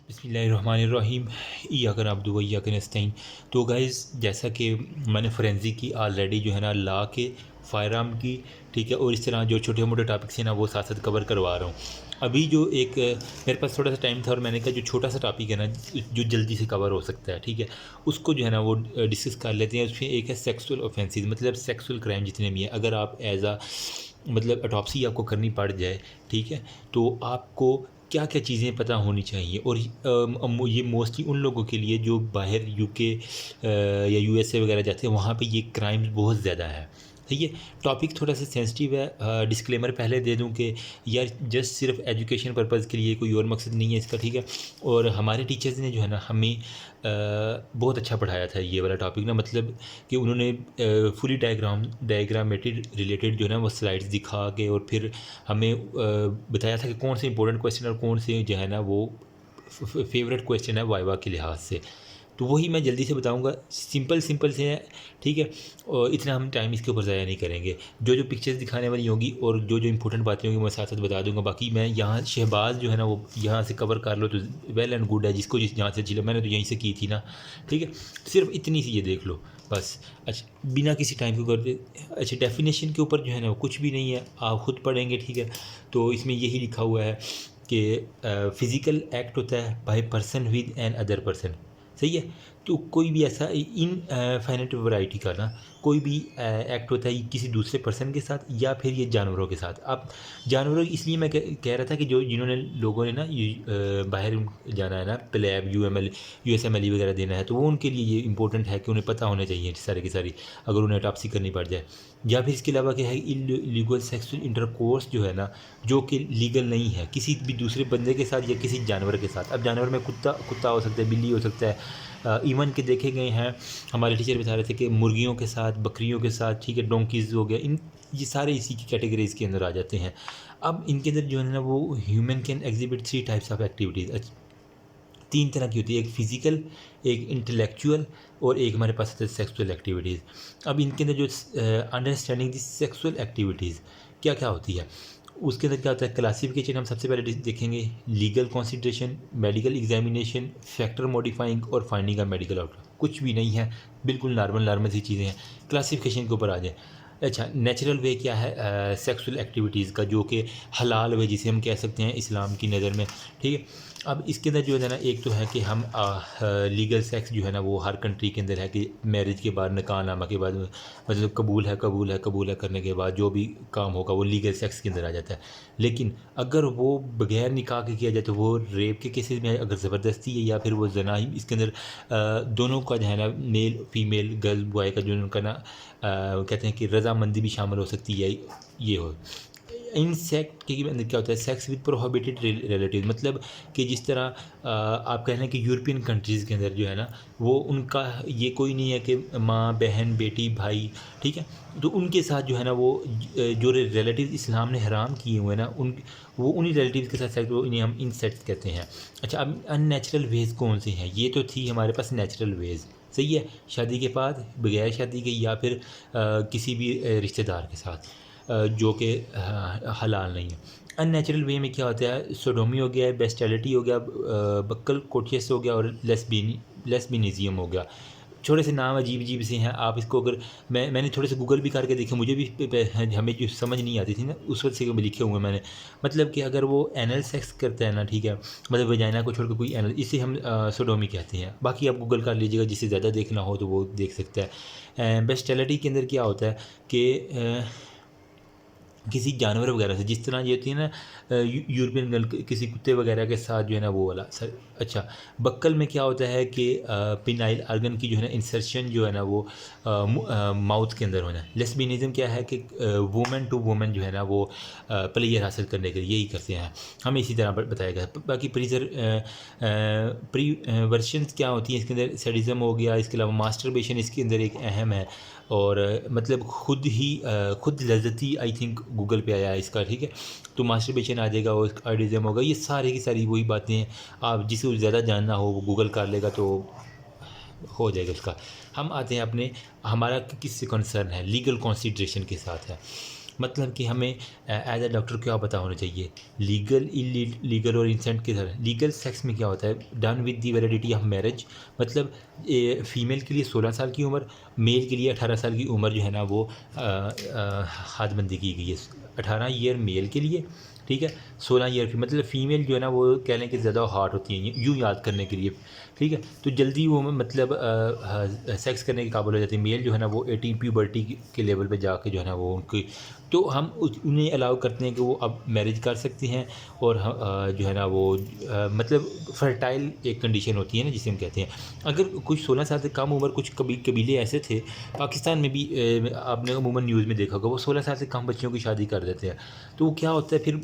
बिस्मिल्लाहिर्रहमानिर्रहीम इय्याका नअब्दु व इय्याका नस्तईन। तो गाइज़, जैसा कि मैंने फोरेंसिक की ऑलरेडी जो है ना ला के फायर आर्म की, ठीक है, और इस तरह जो छोटे मोटे टॉपिक्स हैं ना वो साथ साथ कवर करवा रहा हूँ। अभी जो एक मेरे पास थोड़ा सा टाइम था और मैंने कहा जो छोटा सा टॉपिक है ना जो जल्दी से कवर हो सकता है, ठीक है, उसको जो है ना वो डिस्कस कर लेते हैं। उसमें एक है सेक्सुअल ऑफेंसेस, मतलब सेक्सुअल क्राइम जितने भी हैं। अगर आप एज आ मतलब अटॉप्सी आपको करनी पड़ जाए, ठीक है, तो आपको क्या क्या चीज़ें पता होनी चाहिए। और ये मोस्टली उन लोगों के लिए जो बाहर यूके या यूएसए वगैरह जाते हैं, वहाँ पे ये क्राइम्स बहुत ज़्यादा है। ठीक है, टॉपिक थोड़ा सा सेंसिटिव है। डिस्क्लेमर पहले दे दूं कि यार जस्ट सिर्फ एजुकेशन पर्पज़ के लिए, कोई और मकसद नहीं है इसका, ठीक है। और हमारे टीचर्स ने जो है ना हमें बहुत अच्छा पढ़ाया था ये वाला टॉपिक ना, मतलब कि उन्होंने फुली डायग्रामेटेड रिलेटेड जो है ना वो स्लाइड्स दिखा के और फिर हमें बताया था कि कौन से इंपॉर्टेंट क्वेश्चन और कौन से जो है ना वो फेवरेट क्वेश्चन है वाइवा के लिहाज से। तो वही मैं जल्दी से बताऊंगा, सिंपल सिंपल से हैं, ठीक है। और इतना हम टाइम इसके ऊपर ज़ाया नहीं करेंगे। जो पिक्चर्स दिखाने वाली होंगी और जो इंपॉर्टेंट बातें होंगी मैं साथ साथ बता दूंगा। बाकी मैं यहाँ शहबाज जो है ना वो यहाँ से कवर कर लो तो वेल एंड गुड है, जिसको जहाँ से अच्छी, मैंने तो यहीं से की थी ना, ठीक है। सिर्फ इतनी सी ये देख लो बस। अच्छा, बिना किसी टाइम को करते, अच्छा, डेफिनेशन के ऊपर जो है ना वो कुछ भी नहीं है, आप ख़ुद पढ़ेंगे, ठीक है। तो इसमें यही लिखा हुआ है कि फ़िज़िकल एक्ट होता है by person with an other person, सही है। तो कोई भी ऐसा इन फाइनाइट वैरायटी का ना कोई भी एक्ट होता है किसी दूसरे पर्सन के साथ या फिर ये जानवरों के साथ। अब जानवरों इसलिए मैं कह रहा था कि जो जिन्होंने लोगों ने ना बाहर जाना है ना, प्लेब USMLE वगैरह देना है, तो वो उनके लिए ये इंपॉर्टेंट है कि उन्हें पता होना चाहिए सारे की सारी, अगर उन्हें टॉप्सी करनी पड़ जाए। या फिर इसके अलावा क्या है, इलीगल सेक्सुअल इंटरकोर्स जो है ना, जो कि लीगल नहीं है किसी भी दूसरे बंदे के साथ या किसी जानवर के साथ। अब जानवर में कुत्ता हो सकता है, बिल्ली हो सकता है, इवन के देखे गए हैं, हमारे टीचर बता रहे थे कि मुर्गियों के साथ, बकरियों के साथ, ठीक है, डोंकीज़ हो गया, इन ये सारे इसी की कैटेगरीज़ के अंदर आ जाते हैं। अब इनके अंदर जो है ना वो human can exhibit 3 types of activities, 3 तरह की होती है, एक फ़िज़िकल, एक इंटेलेक्चुअल और एक हमारे पास होता है सेक्सुअल एक्टिविटीज़। अब इनके अंदर जो अंडरस्टैंडिंग दी सेक्सुअल एक्टिविटीज़ क्या क्या होती है, उसके अंदर क्या होता है, क्लासिफिकेशन हम सबसे पहले देखेंगे, legal consideration, medical examination, factor modifying और फाइंडिंग का मेडिकल आउटकम। कुछ भी नहीं है, बिल्कुल नॉर्मल सी चीज़ें हैं। क्लासिफिकेशन के ऊपर आ जाए। अच्छा, नेचुरल वे क्या है सेक्सुअल एक्टिविटीज़ का, जो कि हलाल वे जिसे हम कह सकते हैं इस्लाम की नज़र में, ठीक है। अब इसके अंदर जो है ना एक तो है कि हम लीगल सेक्स जो है ना वो हर कंट्री के अंदर है कि मैरिज के बाद, निकाहनामा के बाद, मतलब कबूल है करने के बाद जो भी काम होगा वो लीगल सेक्स के अंदर आ जाता है। लेकिन अगर वो बगैर निकाह के किया जाए तो वो रेप के केसेस में, अगर ज़बरदस्ती है या फिर वो जना ही, इसके अंदर दोनों का जो है ना, मेल फीमेल गर्ल बॉय का जो उनका ना कहते हैं कि रजामंदी भी शामिल हो सकती है, ये हो। इंसेक्ट के अंदर क्या होता है, सेक्स विद प्रोहिबिटेड रिलेटिव, मतलब कि जिस तरह आप कह रहे हैं कि यूरोपियन कंट्रीज़ के अंदर जो है ना वो उनका ये कोई नहीं है कि माँ बहन बेटी भाई, ठीक है, तो उनके साथ जो है ना वो जो रिलेटिव इस्लाम ने हराम किए हुए हैं ना, वो उन्हीं रिलेटिव्स के साथ सेक्स, वो इन्हें हम इंसेक्ट्स कहते हैं। अच्छा, अब अननेचुरल वेज कौन से हैं, ये तो थी हमारे पास नेचुरल वेज, सही है, शादी के बाद, बगैर शादी के, या फिर किसी भी रिश्तेदार के साथ, जो कि हलाल नहीं है। अननेचुरल वे में क्या होता है, सोडोमी हो गया, बेस्टैलिटी हो गया, बक्कल कोटियस हो गया और लेस्बिनिज़म हो गया। छोटे से नाम अजीब अजीब से हैं। आप इसको अगर मैंने थोड़े से गूगल भी करके देखे, मुझे भी हमें जो समझ नहीं आती थी ना उस वक्त से लिखे हुए मैंने, मतलब कि अगर वो एनल सेक्स करता है ना, ठीक है, मतलब वजाइना को छोड़कर कोई एनल, इसे हम सोडोमी कहते हैं। बाकी आप गूगल कर लीजिएगा, जिससे ज़्यादा देखना हो तो वो देख सकता है। बेस्टैलिटी के अंदर क्या होता है कि किसी जानवर वगैरह से, जिस तरह ये होती है ना यूरोपियन गर्ल किसी कुत्ते वगैरह के साथ जो है ना वो वाला सर। अच्छा, बक्कल में क्या होता है कि पिनाइल आर्गन की जो है ना इंसर्शन जो है ना वो माउथ के अंदर होना है। लेस्बियनिज्म क्या है कि वुमेन टू वुमेन जो है ना वो प्लेयर हासिल करने के लिए यही करते हैं, हमें इसी तरह बताया गया। बाकी प्रीवर्शंस क्या होती हैं इसके अंदर, सैडिज्म हो गया, इसके अलावा मास्टरबेशन इसके अंदर एक अहम है, और मतलब खुद लज्जती, आई थिंक गूगल पे आया है इसका, ठीक है। तो मास्टरबेशन आ जाएगा और आर्डिज्म होगा, ये सारी की सारी वही बातें हैं। आप जिसे ज़्यादा जानना हो वो गूगल कर लेगा तो हो जाएगा उसका। हम आते हैं अपने, हमारा किससे कंसर्न है, लीगल कंसिडरेशन के साथ है। मतलब कि हमें एज अ डॉक्टर क्या पता होना चाहिए लीगल इलीगल और इंसेंट की तरह। लीगल सेक्स में क्या होता है, done with the validity of marriage, मतलब फ़ीमेल के लिए 16 साल की उम्र, मेल के लिए 18 साल की उम्र जो है ना वो हदबंदी की गई है। 18 ईयर मेल के लिए, ठीक है, 16 ईयर की, मतलब फ़ीमेल जो है ना वो कह लें कि ज़्यादा हार्ड होती हैं यूँ याद करने के लिए, ठीक है, तो जल्दी वो मतलब सेक्स करने के काबिल हो जाती है। मेल जो है ना वो 18 प्यूबर्टी के लेवल पे जाके जो है ना वो उनकी, तो हम उन्हें अलाउ करते हैं कि वो अब मैरिज कर सकती हैं और जो है ना वो मतलब फर्टाइल एक कंडीशन होती है ना जिसे हम कहते हैं। अगर कुछ 16 साल से कम उम्र, कुछ कबीले ऐसे थे पाकिस्तान में भी, आपने अमूमन न्यूज़ में देखा होगा, वो 16 साल से कम बच्चियों की शादी कर देते हैं। तो वो क्या होता है फिर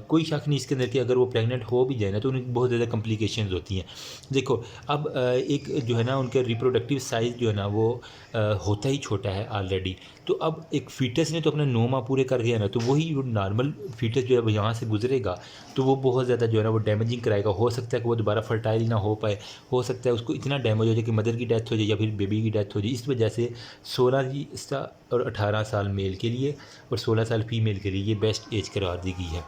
कोई शक नहीं इसके अंदर कि अगर वो प्रेग्नेंट हो भी जाए ना तो उन्हें बहुत ज़्यादा कॉम्प्लिकेशंस होती हैं। देखो अब एक जो है ना उनका रिप्रोडक्टिव साइज़ जो है ना वो होता ही छोटा है ऑलरेडी। तो अब एक फ़ीटस ने तो अपने 9 माह पूरे कर दिया ना, तो वही वो नॉर्मल फ़ीटस जो है वो यहाँ से गुजरेगा तो वो बहुत ज़्यादा जो है ना वो डैमेजिंग कराएगा। हो सकता है कि वो दोबारा फर्टाइल ना हो पाए, हो सकता है उसको इतना डैमेज हो जाए कि मदर की डेथ हो जाए या फिर बेबी की डेथ हो जाए। इस वजह से 16 और 18 साल मेल के लिए और 16 साल फीमेल के लिए ये बेस्ट एज करार दी गई है।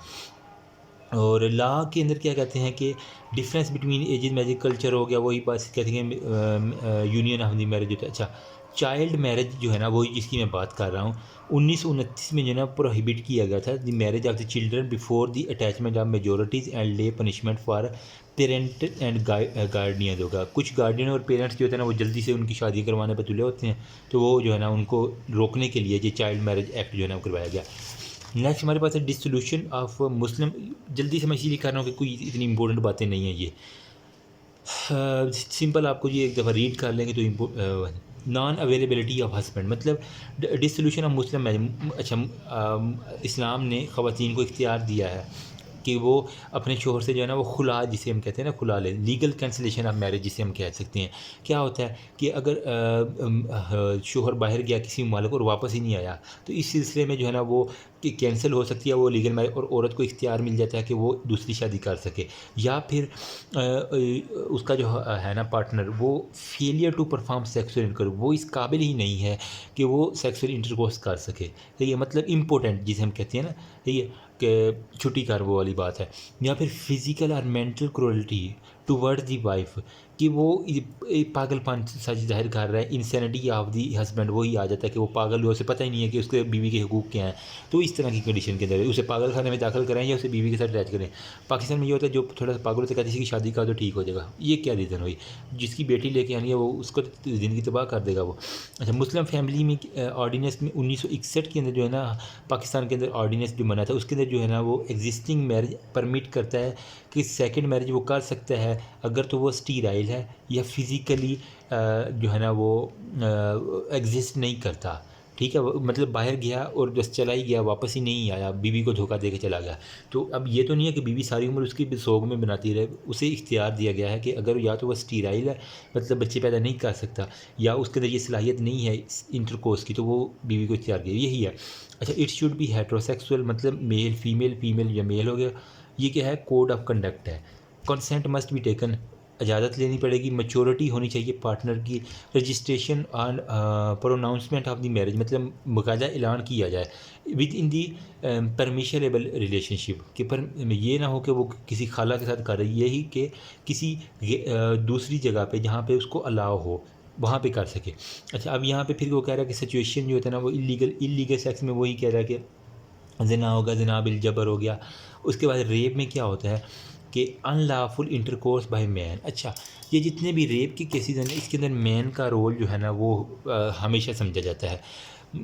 और लॉ के अंदर क्या कहते हैं कि difference between ages marriage culture हो गया, वही बात कहते हैं यूनियन ऑफ द मैरिज होता है। अच्छा, चाइल्ड मैरिज जो है ना वही जिसकी मैं बात कर रहा हूँ, 1929 में जो है ना प्रोहिबिट किया गया था the marriage of the children before the attachment of majorities and lay punishment for parent and guardian होगा। कुछ गार्डियन और पेरेंट्स जो होते हैं ना वो जल्दी से उनकी शादी करवाने पर तुले होते हैं, तो वो जो है ना उनको रोकने के लिए ये चाइल्ड मैरिज एक्ट जो है ना वो करवाया गया। नेक्स्ट हमारे पास है डिसोल्यूशन ऑफ मुस्लिम। जल्दी से मैं इसीलिए कर रहा हूँ कि कोई इतनी इंपॉर्टेंट बातें नहीं हैं ये, सिंपल आपको ये एक दफ़ा रीड कर लेंगे तो नॉन अवेलेबिलिटी ऑफ हस्बैंड, मतलब डिसोल्यूशन ऑफ मुस्लिम मैरिज। अच्छा, इस्लाम ने ख़वातीन को इख्तियार दिया है कि वो अपने शोहर से जो है ना वो खुला, जिसे हम कहते हैं ना खुला ले, लीगल कैंसिलेशन ऑफ मैरिज जिसे हम कह सकते हैं। क्या होता है कि अगर शोहर बाहर गया किसी मालिक और वापस ही नहीं आया तो इस सिलसिले में जो है ना वो कि कैंसिल हो सकती है वो लीगल मैरिज, और औरत को इख्तियार मिल जाता है कि वो दूसरी शादी कर सके। या फिर उसका जो है ना पार्टनर वो failure to perform sexual intercourse, वो इस काबिल ही नहीं है कि वो सेक्सुअल इंटरकोर्स कर सके, ठीक है, मतलब इम्पोर्टेंट जिसे हम कहते हैं ना, ठीक है, कि छुट्टी कर वो वाली बात है। या फिर फिज़िकल और mental cruelty towards the wife, कि वो पागलपन सच जाहिर कर रहा है, इंसैनिटी ऑफ दी हस्बैंड, वही आ जाता है कि वो पागल है, उसे पता ही नहीं है कि उसके बीवी के हकूक़ क्या हैं। तो इस तरह की कंडीशन के अंदर उसे पागल खाने में दाखिल कराएं या उसे बीवी के साथ अटैच करें। पाकिस्तान में ये होता है जो थोड़ा सा पागल होता है कहते हैं कि शादी का तो ठीक हो जाएगा, ये क्या रीज़न हुई, जिसकी बेटी लेके आनी है वो उसको ज़िंदगी तबाह कर देगा वो। अच्छा, मुस्लिम फैमिली में ऑर्डीनेंस में 1961 के अंदर जो है ना पाकिस्तान के अंदर ऑर्डीनेंस जो बना था उसके अंदर जो है ना वो एग्जिस्टिंग मैरिज परमिट करता है कि सेकंड मैरिज वो कर सकता है अगर तो वो स्टीराइल है या फिज़िकली जो है ना वो एग्जिस्ट नहीं करता, ठीक है, मतलब बाहर गया और बस चला ही गया, वापस ही नहीं आया, बीवी को धोखा दे के चला गया। तो अब ये तो नहीं है कि बीवी सारी उम्र उसकी सोग में बनाती रहे, उसे इख्तियार दिया गया है कि अगर या तो वह स्टीराइल है, मतलब बच्चे पैदा नहीं कर सकता, या उसके अंदर ये सलाहियत नहीं है इंटरकोर्स की, तो वो बीवी को इख्तियार दिया, यही है। अच्छा, इट शुड बी हेट्रोसेक्सुअल, मतलब मेल फीमेल, फीमेल या मेल हो गया। ये क्या है, कोड ऑफ कंडक्ट है। कंसेंट मस्ट बी टेकन, इजाज़त लेनी पड़ेगी, मैच्योरिटी होनी चाहिए पार्टनर की, registration on pronouncement of the marriage, मतलब बाकायदा ऐलान किया जाए विद इन दी परमिशनेबल रिलेशनशिप, कि पर ये ना हो कि वो किसी खाला के साथ कर रही है, यही कि किसी दूसरी जगह पे जहाँ पे उसको अलाउ हो वहाँ पे कर सके। अच्छा, अब यहाँ पे फिर वो कह रहा है कि सिचुएशन जो होता है ना वो इलीगल सेक्स में वही कह रहा है कि ज़िना होगा, ज़िना बिल जबर हो गया। उसके बाद रेप में क्या होता है कि अनलॉफुल इंटरकोर्स बाय मैन। अच्छा, ये जितने भी रेप के केसेस हैं इसके अंदर मैन का रोल जो है ना वो हमेशा समझा जाता है,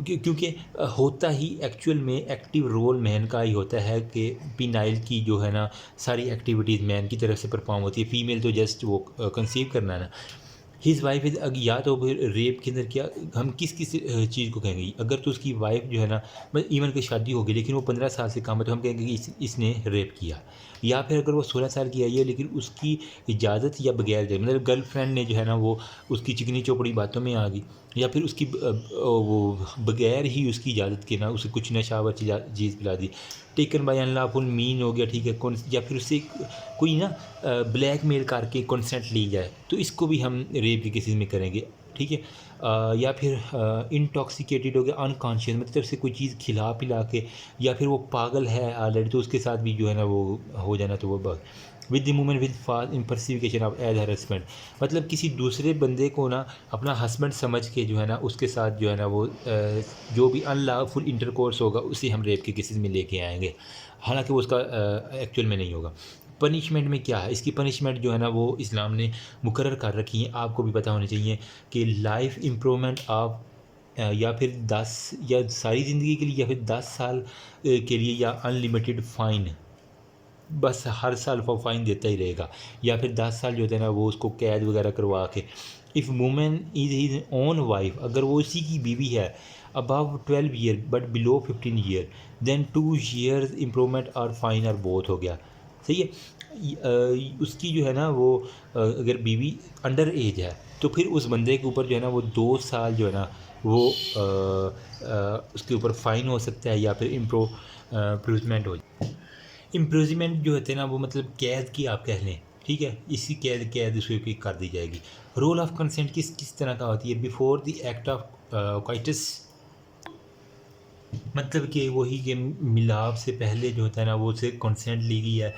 क्योंकि होता ही एक्चुअल में एक्टिव रोल मैन का ही होता है कि पिनाइल की जो है ना सारी एक्टिविटीज़ मैन की तरफ से परफॉर्म होती है, फीमेल तो जस्ट वो कंसीव करना है ना। हिज वाइफ इज़, या तो फिर रेप के अंदर क्या हम किस किस चीज़ को कहेंगे, अगर तो उसकी वाइफ जो है ना मतलब इवन की शादी होगी लेकिन वो 15 साल से कम है तो हम कहेंगे कि इसने रेप किया। या फिर अगर वो 16 साल की आई है लेकिन उसकी इजाज़त या बगैर मतलब गर्लफ्रेंड ने जो है ना वो उसकी चिकनी चौपड़ी बातों में आ गई, या फिर उसकी वो बगैर ही उसकी इजाज़त के ना उसे कुछ नशावर चीज़ पिला दी, टेकन बाय अनलॉफुल मीन हो गया, ठीक है, या फिर उससे कोई ना ब्लैकमेल करके कंसेंट ली जाए तो इसको भी हम रेप के केसेस में करेंगे, ठीक है। या फिर इंटॉक्सिकेटेड हो गया, अनकॉन्शियस, मतलब से कोई चीज़ खिला पिला के, या फिर वो पागल है ऑलरेडी तो उसके साथ भी जो है ना वो हो जाना, तो वो with the movement with fast impersonification of age her husband, मतलब किसी दूसरे बंदे को ना अपना हस्बैंड समझ के जो है ना उसके साथ जो है ना वो जो भी अनलॉफुल इंटरकोर्स होगा उसे हम रेप के केसेस में लेके आएंगे, हालांकि वो उसका एक्चुअल में नहीं होगा। पनिशमेंट में क्या है, इसकी पनिशमेंट जो है ना वो इस्लाम ने मुकर्रर कर रखी है, आपको भी पता होना चाहिए कि लाइफ इम्प्रूवमेंट ऑफ या फिर 10 या सारी ज़िंदगी के लिए, या फिर 10 साल के लिए, या अनलिमिटेड फ़ाइन, बस हर साल वो फ़ाइन देता ही रहेगा, या फिर 10 साल जो होते हैं ना वो उसको कैद वगैरह करवा के। If women is his own wife, अगर वो उसी की बीवी है, above 12 year but below 15 year, then 2 years imprisonment और फाइन और बोथ हो गया, सही है। उसकी जो है ना वो अगर बीवी अंडर एज है तो फिर उस बंदे के ऊपर जो है ना वो 2 साल जो है ना वो उसके ऊपर फ़ाइन हो सकता है, या फिर इम्प्रूवमेंट हो। इम्प्रिजनमेंट जो होते हैं ना वो मतलब कैद की आप कह लें, ठीक है, इसी कैद उसको कर दी जाएगी। रोल ऑफ कंसेंट किस तरह का होती है, before the act of coitus, मतलब कि वही कि मिलाप से पहले जो होता है ना वो से कंसेंट ली गई है।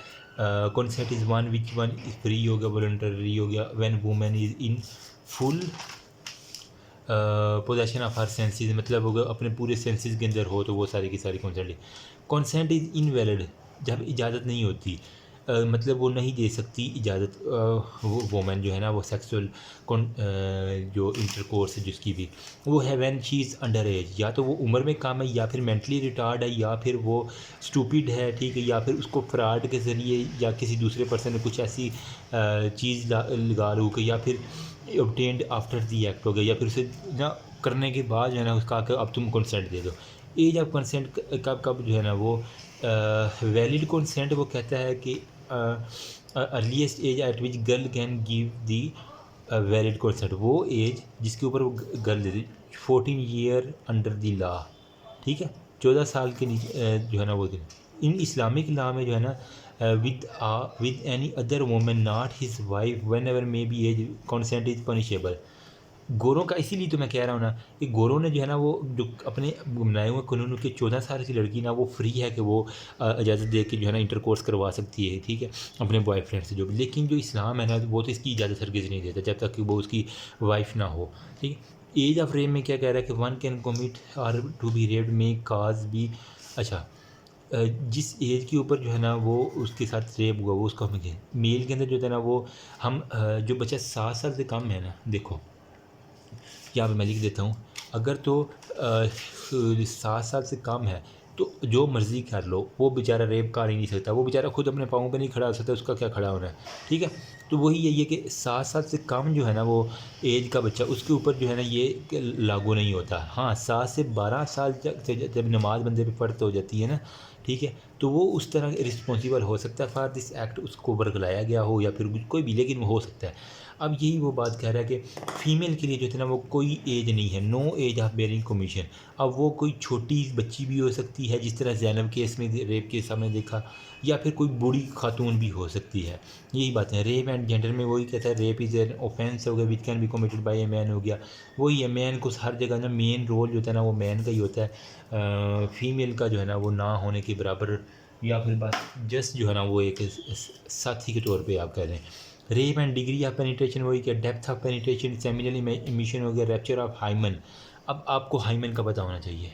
Consent is one which one is free हो गया, वॉलंटरी हो गया, when women is in full possession of her senses, मतलब अगर अपने पूरे सेंसेस के अंदर हो तो वो सारी की सारी कंसेंट। कंसेंट इज़ इनवैलिड, जब इजाज़त नहीं होती, मतलब वो नहीं दे सकती इजाज़त, वो वोमेन जो है ना वो सेक्सुअल जो इंटरकोर्स है जिसकी भी वो है, when she is under as, या तो वो उम्र में कम है, या फिर मेंटली रिटार्ड है, या फिर वो स्टूपिड है, ठीक है, या फिर उसको फ्रॉड के ज़रिए या किसी दूसरे पर्सन ने कुछ ऐसी चीज़ लगा लू के, या फिर ऑब्टेन्ड आफ्टर दी एक्ट हो गया, या फिर उसे ना करने के बाद जो है ना उसका अब तुम कंसेंट दे दो। एज ऑफ कंसेंट कब कब जो है ना वो वैलिड कंसेंट वो कहता है कि earliest age at which girl can give the valid consent, वो एज जिसके ऊपर वो गर्ल देती, 14 ईयर अंडर द लॉ, ठीक है, 14 साल के नीचे जो है ना वो इन इस्लामिक लॉ में जो है ना with any other women not his wife whenever may be age consent is punishable. गोरों का इसीलिए तो मैं कह रहा हूँ ना कि गोरों ने जो है ना वो जो अपने बनाए हुए कानून के 14 साल की लड़की ना वो फ्री है कि वो इजाज़त दे के जो है ना इंटरकोर्स करवा सकती है, ठीक है, अपने बॉयफ्रेंड से जो भी। लेकिन जो इस्लाम है ना वो तो इसकी इजाज़त हरगिज़ नहीं देता जब तक कि वो उसकी वाइफ ना हो, ठीक है। एज ऑफ रेप में क्या कह रहा है कि वन कैन कमिट और टू बी रेप्ड में काज भी, अच्छा जिस एज के ऊपर जो है ना वो उसके साथ रेप हुआ वो उसका हम मेल के अंदर जो है ना वो हम जो बच्चा 7 साल से कम है ना, देखो यहाँ पे मैं लिख देता हूँ, अगर तो 7 साल से कम है तो जो मर्ज़ी कर लो, वो बेचारा रेप कर ही नहीं सकता, वो बेचारा खुद अपने पाँव पे नहीं खड़ा हो सकता, उसका क्या खड़ा होना है, ठीक है। तो वही यही है कि 7 साल से कम जो है ना वो एज का बच्चा, उसके ऊपर जो है ना ये लागू नहीं होता। हाँ, 7 से 12 साल तक जब नमाज बंदे पे फ़र्ज हो जाती है ना, ठीक है, तो वो उस तरह रिस्पॉन्सिबल हो सकता है फॉर दिस एक्ट, उसको बरगलाया गया हो या फिर कोई भी, लेकिन वो हो सकता है। अब यही वो बात कह रहा है कि फ़ीमेल के लिए जो थे ना वो कोई एज नहीं है, no age of bearing commission. अब वो कोई छोटी बच्ची भी हो सकती है जिस तरह ज़ैनब केस में रेप केस हमने देखा, या फिर कोई बूढ़ी खातून भी हो सकती है, यही बातें हैं। रेप एंड जेंडर में वही कहता है, रेप इज़ एन ऑफेंस हो गया which can be committed by a man हो गया, वही है, मैन को हर जगह ना मेन रोल जो होता है ना वो मैन का ही होता है, फीमेल का जो है ना वो ना होने के बराबर, या फिर बात जस्ट जो है ना वो एक साथी के तौर पे आप कह रहे हैं। Rape and degree of penetration वही क्या, depth of penetration, seminal emission हो गया, रैप्चर ऑफ हाइमन। अब आपको हाइमन का पता होना चाहिए।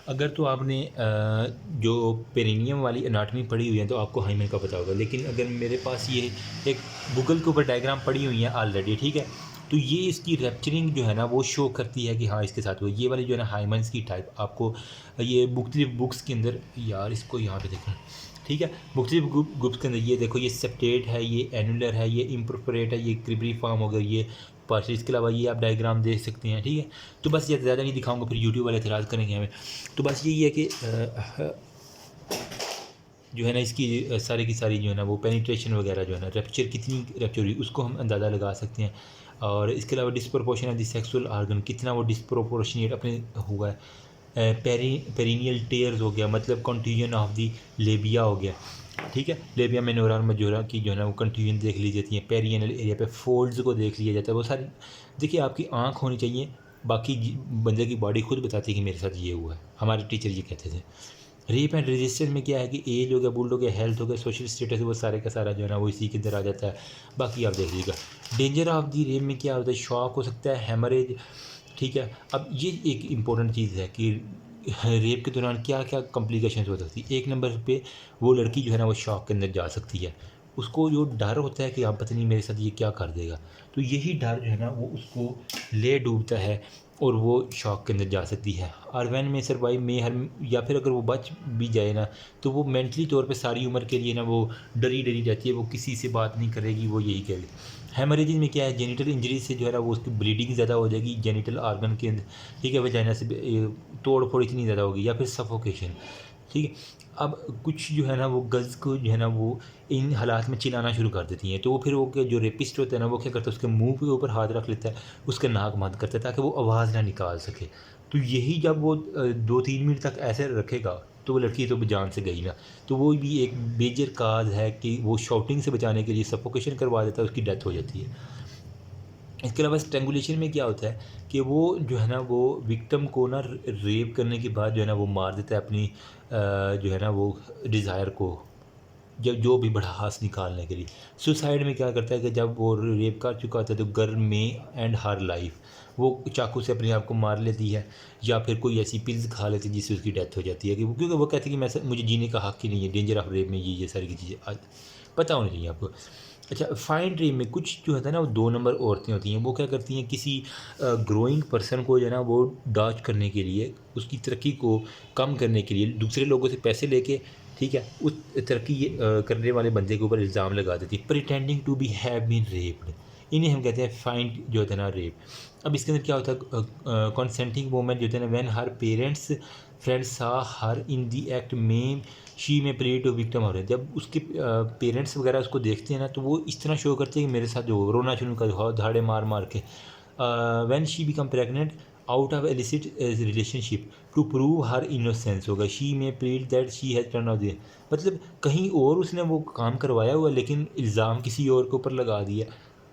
अगर तो आपने जो पेरिनियम वाली एनाटमी पढ़ी हुई है तो आपको हाइमन का पता होगा, लेकिन अगर मेरे पास ये एक गूगल के ऊपर डायग्राम पड़ी हुई है ऑलरेडी, ठीक है, तो ये इसकी रैप्चरिंग जो है ना वो शो करती है कि हाँ इसके साथ हुआ। ये वाली जो है ना हाइमन्स की टाइप आपको ये मुख्तलिफ बुक्स के अंदर, यार इसको यहाँ पे देखो, ठीक है, मुख्तलिफ ग्रुप्स के अंदर ये देखो, ये सेप्टेट है, ये एनुलर है, ये इम्प्रोपरेट है, ये क्रिबरी फॉर्म हो गया, ये पार्शल। इसके अलावा ये आप डायग्राम देख सकते हैं, ठीक है। तो बस ये ज़्यादा नहीं दिखाऊंगा, फिर यूट्यूब वाले एतराज़ करेंगे हमें। तो बस यही है कि जो है ना इसकी सारी की सारी जो है ना वो पेनिट्रेशन वगैरह जो है ना रैप्चर कितनी रैप्चर हुई उसको हम अंदाज़ा लगा सकते हैं। और इसके अलावा disproportion of the sexual organ, कितना वो डिस्प्रोपोर्शनेट अपने हुआ है। पेरिनियल टेयर्स हो गया, मतलब कंट्यूजन ऑफ द लेबिया हो गया, ठीक है। लेबिया मिनोरा और मजोरा की जो है ना वो कंट्यूजन देख ली जाती है, पेरियनल एरिया पे फोल्ड्स को देख लिया जाता है, वो सारी। देखिए आपकी आँख होनी चाहिए, बाकी बंदे की बॉडी खुद बताती है कि मेरे साथ ये हुआ है। हमारे टीचर ये कहते थे। रेप एंड रेजिस्टेंस में क्या है कि एज हो गया, बुल्ड हो गया, हेल्थ हो गया, सोशल स्टेटस, वो सारे का सारा जो है ना वो इसी के अंदर आ जाता है। बाकी आप देख लीजिएगा। डेंजर ऑफ दी रेप में क्या होता है, शॉक हो सकता है, हेमरेज। ठीक है। अब ये एक इम्पोर्टेंट चीज़ है कि रेप के दौरान क्या क्या कॉम्प्लिकेशंस हो सकती है। एक नंबर पे वो लड़की जो है ना वो शॉक के अंदर जा सकती है। उसको जो डर होता है कि आप पता नहीं मेरे साथ ये क्या कर देगा, तो यही डर जो है ना वो उसको ले डूबता है और वो शॉक के अंदर जा सकती है। और वैन में सर्वाइव में हर, या फिर अगर वो बच भी जाए ना तो वो मेंटली तौर पे सारी उम्र के लिए ना वो डरी डरी रहती है, वो किसी से बात नहीं करेगी, वो यही कहेगी। हेमरेजेस में क्या है, जेनिटल इंजरी से जो है ना वो उसकी ब्लीडिंग ज़्यादा हो जाएगी जेनिटल ऑर्गन के अंदर। ठीक है, वजाइना से तोड़ फोड़ इतनी ज़्यादा होगी, या फिर सफोकेशन। ठीक है। अब कुछ जो है ना वो गर्ल्स को जो है ना वो इन हालात में चिल्लाना शुरू कर देती हैं, तो वो फिर वो जो रेपिस्ट होता है ना वो क्या करता है, उसके मुंह के ऊपर हाथ रख लेता है, उसके नाक बंद करता है ताकि वो आवाज़ ना निकाल सके। तो यही जब वो 2-3 मिनट तक ऐसे रखेगा तो वो लड़की तो जान से गई ना। तो वो भी एक मेजर काज है कि वो शॉटिंग से बचाने के लिए सफोकेशन करवा देता है, उसकी डेथ हो जाती है। इसके अलावा स्ट्रेंगुलेशन में क्या होता है कि वो जो है ना वो विक्टिम को ना रेप करने के बाद जो है ना वो मार देता है अपनी जो है ना वो डिज़ायर को, जब जो भी भड़ास निकालने के लिए। सुसाइड में क्या करता है कि जब वो रेप कर चुका होता है तो घर में एंड हर लाइफ वो चाकू से अपने आप को मार लेती है, या फिर कोई ऐसी पिल्स खा लेती है जिससे उसकी डेथ हो जाती है, कि क्योंकि वो कहती है कि मुझे जीने का हक ही नहीं है। डेंजर ऑफ रेप में ये सारी की चीज़ें पता होनी चाहिए आपको। अच्छा, फाइन रेप में कुछ जो होता है ना वो 2 नंबर औरतें होती हैं, वो क्या करती हैं किसी ग्रोइंग पर्सन को जो है ना वो डॉज करने के लिए, उसकी तरक्की को कम करने के लिए दूसरे लोगों से पैसे लेके, ठीक है, उस तरक्की करने वाले बंदे के ऊपर इल्ज़ाम लगा देती है, pretending to be have been raped. इन्हें हम कहते हैं फाइंड जो होता है ना रेप। अब इसके अंदर क्या होता है, कंसेंटिंग वोमेन जो होता है ना, व्हेन हर पेरेंट्स फ्रेंड्स सा हर इन दी एक्ट में शी में प्ले टू विक्टिम हो रहे हैं। जब उसके पेरेंट्स वगैरह उसको देखते हैं ना तो वो इस तरह शो करते हैं कि मेरे साथ जो रोना शुरू कर धाड़े मार मार के। When she become pregnant out of illicit relationship to prove her innocence होगा, she may plead that she has turn of the, मतलब कहीं और उसने वो काम करवाया हुआ लेकिन इल्ज़ाम किसी और के ऊपर लगा दिया।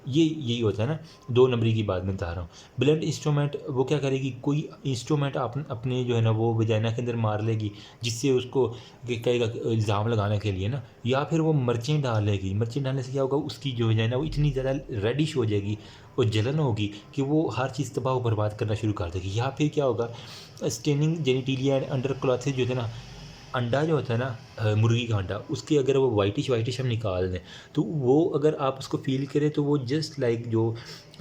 ये यही होता है ना 2 नंबरी की बात मैं बता रहा हूँ। ब्लंट इंस्ट्रूमेंट, वो क्या करेगी, कोई इंस्ट्रूमेंट अपने जो है ना वो वजाइना के अंदर मार लेगी जिससे उसको कहेगा इल्ज़ाम लगाने के लिए ना, या फिर वो मिर्चें डालेगी। मिर्चें डालने से क्या होगा, उसकी जो वजाइना वो इतनी ज़्यादा रेडिश हो जाएगी और जलन होगी कि वो हर चीज़ तबाह व बर्बाद करना शुरू कर देगी। या फिर क्या होगा, स्टेनिंग जेनिटिलिया एंड अंडर क्लॉथेज जो है ना, अंडा जो होता है ना मुर्गी का अंडा, उसके अगर वो वाइटिश वाइटिश हम निकाल दें तो वो अगर आप उसको फील करें तो वो जस्ट लाइक जो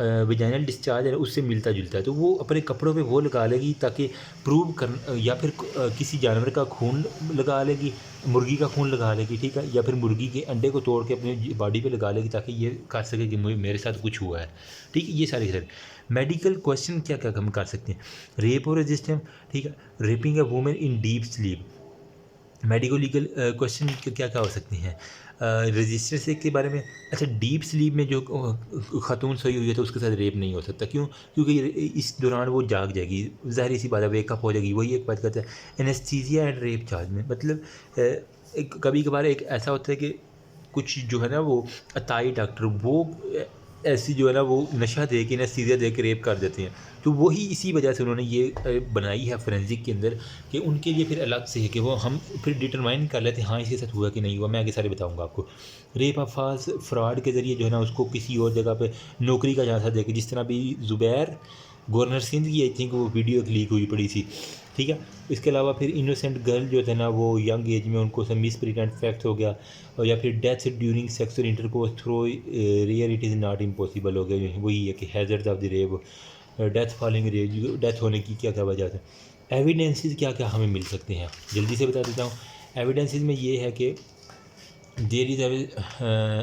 वजाइनल डिस्चार्ज है उससे मिलता जुलता है। तो वो अपने कपड़ों पे वो लगा लेगी ताकि प्रूव कर, या फिर किसी जानवर का खून लगा लेगी, मुर्गी का खून लगा लेगी, ठीक है, या फिर मुर्गी के अंडे को तोड़ के अपनी बॉडी पे लगा लेगी ताकि ये कर सके कि मेरे साथ कुछ हुआ है। ठीक है, ये सारे मेडिकल क्वेश्चन क्या क्या हम कर सकते हैं, रेप और रेजिस्टेंस, ठीक है, rapping a women in deep sleep. Medico legal question क्या क्या हो सकते हैं रजिस्टर से के बारे में। अच्छा, डीप स्लीप में जो खातून सोई हुई है तो उसके साथ रेप नहीं हो सकता, क्यों, क्योंकि इस दौरान वो जाग जाएगी, ज़ाहिर सी बात है, वेकअप हो जाएगी। वही एक बात कहता है एनेस्थीसिया एंड रेप चार्ज में, मतलब कभी कभार एक ऐसा होता है कि कुछ जो है ना वो अताई डॉक्टर वो ऐसी जो है ना वो नशा दे के एनेस्थीसिया दे के रेप कर देते हैं। तो वही इसी वजह से उन्होंने ये बनाई है फोरेंसिक के अंदर कि उनके लिए फिर अलग से है कि वो हम फिर डिटरमाइन कर लेते हैं हाँ इसके साथ हुआ कि नहीं हुआ। मैं आगे सारे बताऊंगा आपको। रेप ऑफ फाल्स फ्रॉड के ज़रिए जो है ना उसको किसी और जगह पे नौकरी का चांस दे के, जिस तरह भी ज़ुबैर गवर्नर सिंध की आई थिंक वो वीडियो लीक हुई पड़ी थी, ठीक है। इसके अलावा फिर इनोसेंट गर्ल जो थे ना वो यंग एज में उनको सब मिस प्रेग्नेंट फैक्ट हो गया, और या फिर death during sexual intercourse through rear it is not impossible हो गया। वही है कि hazard of the rape, death following rape, death होने की क्या क्या वजह है। एविडेंसेस क्या क्या हमें मिल सकते हैं, जल्दी से बता देता हूँ। एविडेंसेस में ये है कि there is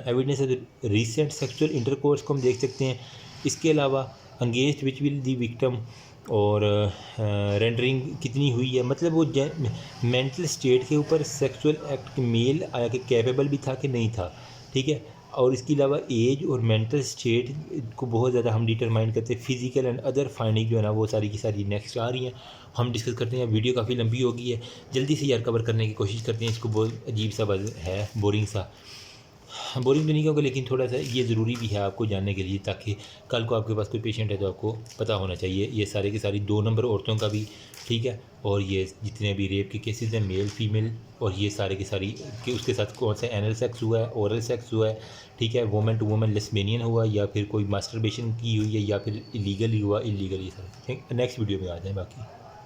evidence recent sexual intercourse को हम देख सकते हैं। इसके अलावा engage which will the victim और रेंडरिंग कितनी हुई है, मतलब वो मेंटल स्टेट के ऊपर सेक्सुअल एक्ट मेल आया कि कैपेबल भी था कि नहीं था, ठीक है। और इसके अलावा एज और मेंटल स्टेट को बहुत ज़्यादा हम डिटरमाइन करते हैं। फ़िज़िकल एंड अदर फाइंडिंग जो है ना वो सारी की सारी नेक्स्ट आ रही हैं, हम डिस्कस करते हैं। वीडियो काफ़ी लंबी हो गई है, जल्दी से यार कवर करने की कोशिश करते हैं। इसको बहुत अजीब सा है, बोरिंग सा। बोरिंग तो नहीं होगा, लेकिन थोड़ा सा ये ज़रूरी भी है आपको जानने के लिए, ताकि कल को आपके पास कोई पेशेंट है तो आपको पता होना चाहिए। ये सारे के सारी 2 नंबर औरतों का भी, ठीक है, और ये जितने भी रेप के केसेस हैं मेल फीमेल, और ये सारे के सारी कि उसके साथ कौन सा एनल सेक्स हुआ है, ओरल सेक्स हुआ है, ठीक है, वुमेन टू वुमेन लेस्बियन हुआ, या फिर कोई मास्टरबेशन की हुई है, या फिर इलीगली हुआ, इलीगली। सर नेक्स्ट वीडियो में आ जाए बाकी।